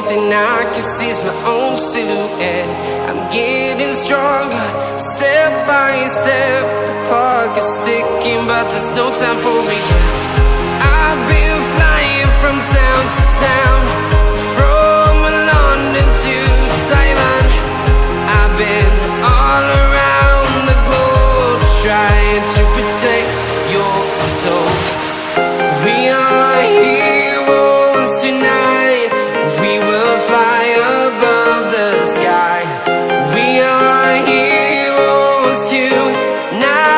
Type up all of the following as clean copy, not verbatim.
thing I can see is my own silhouette. I'm getting stronger, step by step. The clock is ticking, but there's no time for regrets. I've been flying from town to town, from London to Taiwan. I've been all around the globe, trying to protect your soul. We are heroes tonight. We will fly above the sky. We are heroes tonight.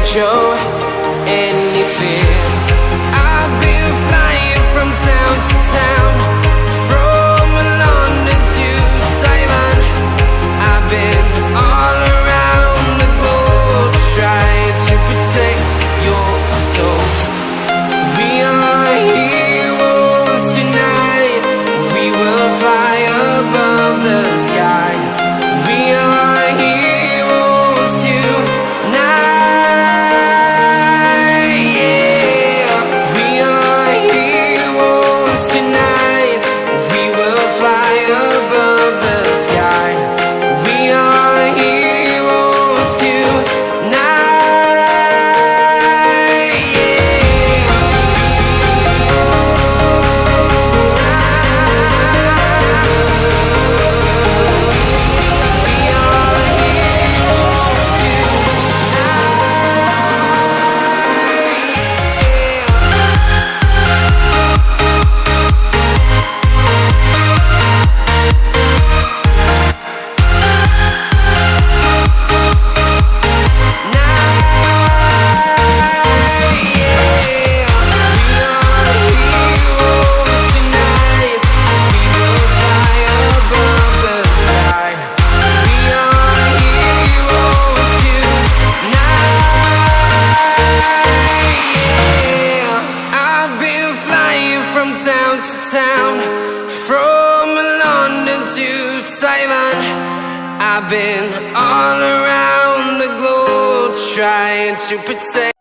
Show any fear. I've been flying from town to town, from London to Taiwan. I've been all around the globe, trying to protect your soul. We are heroes tonight. We will fly above the sky. We are heroes tonight. Town to town, from London to Taiwan. I've been all around the globe, trying to protect.